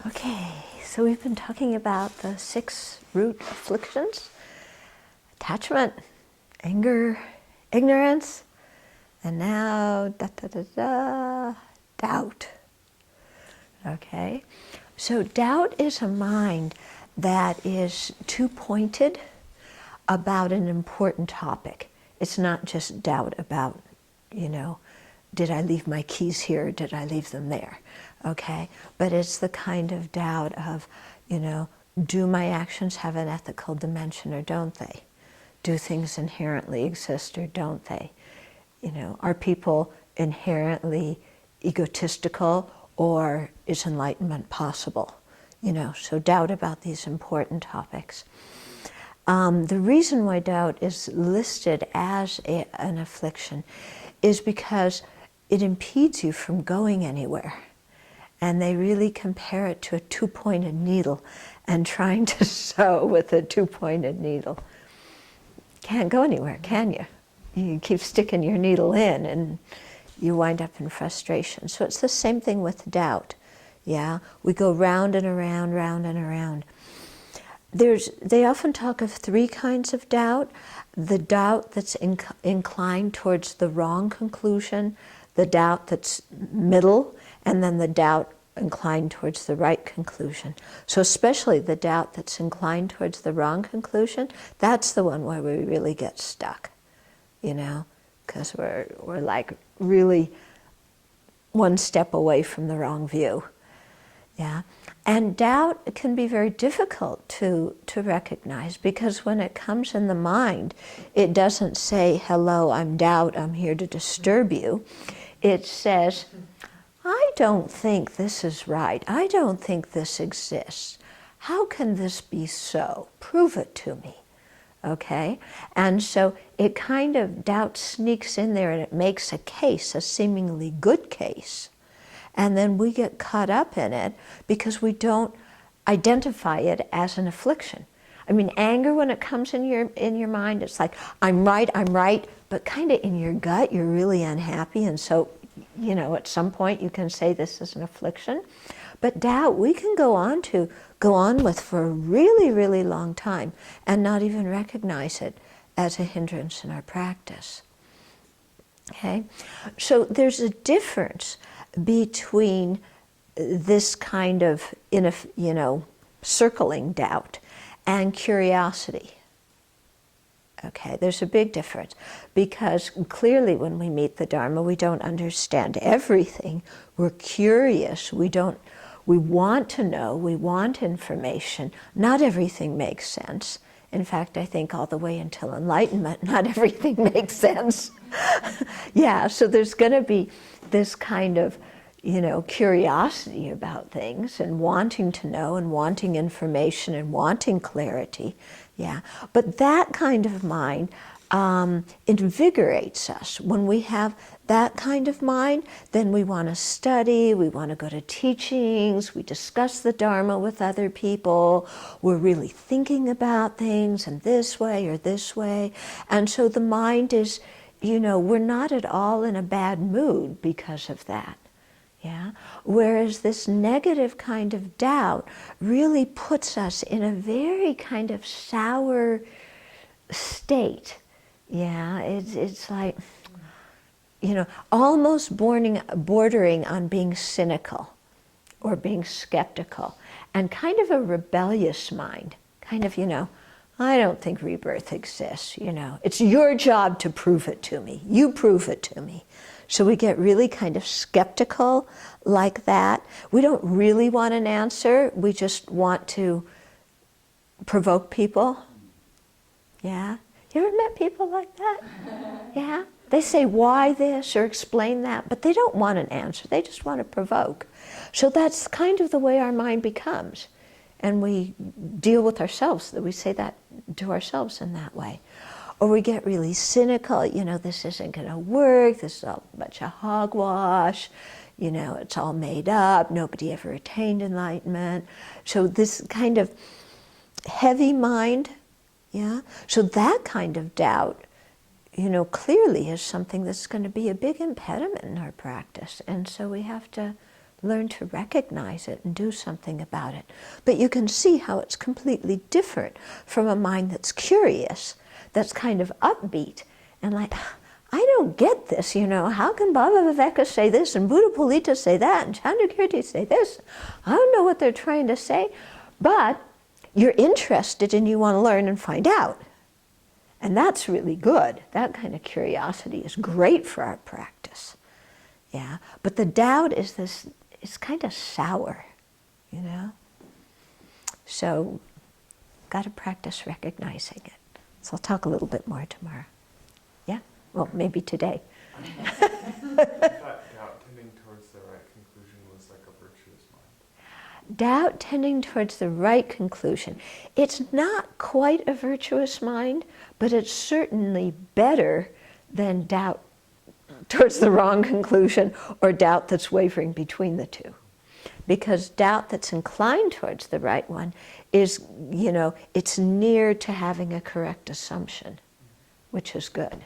Okay, so we've been talking about the 6 root afflictions: attachment, anger, ignorance, and now doubt. Okay, so doubt is a mind that is too pointed about an important topic. It's not just doubt about, did I leave my keys here or did I leave them there? Okay, but it's the kind of doubt of, do my actions have an ethical dimension or don't they? Do things inherently exist or don't they? Are people inherently egotistical, or is enlightenment possible? So doubt about these important topics. The reason why doubt is listed as an affliction is because it impedes you from going anywhere. And they really compare it to a 2-pointed needle and trying to sew with a 2-pointed needle. Can't go anywhere, can you? You keep sticking your needle in and you wind up in frustration. So it's the same thing with doubt. Yeah, we go round and around, round and around. They often talk of 3 kinds of doubt: the doubt that's inclined towards the wrong conclusion, the doubt that's middle, and then the doubt inclined towards the right conclusion. So especially the doubt that's inclined towards the wrong conclusion, that's the one where we really get stuck, because we're like really one step away from the wrong view. Yeah, and doubt can be very difficult to recognize, because when it comes in the mind, it doesn't say, hello, I'm doubt, I'm here to disturb you. It says, I don't think this is right. I don't think this exists. How can this be so? Prove it to me. Okay? And so it kind of, doubt sneaks in there and it makes a case, a seemingly good case. And then we get caught up in it because we don't identify it as an affliction. I mean, anger, when it comes in your mind, it's like, I'm right, but kind of in your gut, you're really unhappy, and so, at some point you can say this is an affliction. But doubt, we can go on with for a really, really long time and not even recognize it as a hindrance in our practice. Okay? So there's a difference between this kind of, circling doubt and curiosity. Okay, there's a big difference, because clearly when we meet the Dharma, we don't understand everything. We're curious. We want to know. We want information. Not everything makes sense. In fact, I think all the way until enlightenment, not everything makes sense. Yeah, so there's going to be this kind of, curiosity about things and wanting to know and wanting information and wanting clarity. Yeah, but that kind of mind invigorates us. When we have that kind of mind, then we want to study, we want to go to teachings, we discuss the Dharma with other people, we're really thinking about things in this way or this way. And so the mind is, we're not at all in a bad mood because of that. Yeah? Whereas this negative kind of doubt really puts us in a very kind of sour state. Yeah, it's like, almost bordering on being cynical or being skeptical, and kind of a rebellious mind. Kind of, I don't think rebirth exists, It's your job to prove it to me. You prove it to me. So we get really kind of skeptical like that. We don't really want an answer. We just want to provoke people. Yeah? You ever met people like that? Yeah? They say, why this, or explain that, but they don't want an answer. They just want to provoke. So that's kind of the way our mind becomes. And we deal with ourselves. We say that to ourselves in that way. Or we get really cynical, this isn't going to work, this is all a bunch of hogwash, it's all made up, nobody ever attained enlightenment. So this kind of heavy mind, yeah? So that kind of doubt, clearly is something that's going to be a big impediment in our practice. And so we have to learn to recognize it and do something about it. But you can see how it's completely different from a mind that's curious, that's kind of upbeat, and like, I don't get this, you know, how can Baba Viveka say this, and Buddha Pulita say that, and Chandrakirti say this? I don't know what they're trying to say, but you're interested and you want to learn and find out. And that's really good. That kind of curiosity is great for our practice. Yeah, but the doubt is this, it's kind of sour, you know? So, got to practice recognizing it. So I'll talk a little bit more tomorrow. Yeah? Well, maybe today. I thought doubt tending towards the right conclusion was like a virtuous mind. Doubt tending towards the right conclusion. It's not quite a virtuous mind, but it's certainly better than doubt towards the wrong conclusion or doubt that's wavering between the two. Because doubt that's inclined towards the right one is, you know, it's near to having a correct assumption, which is good.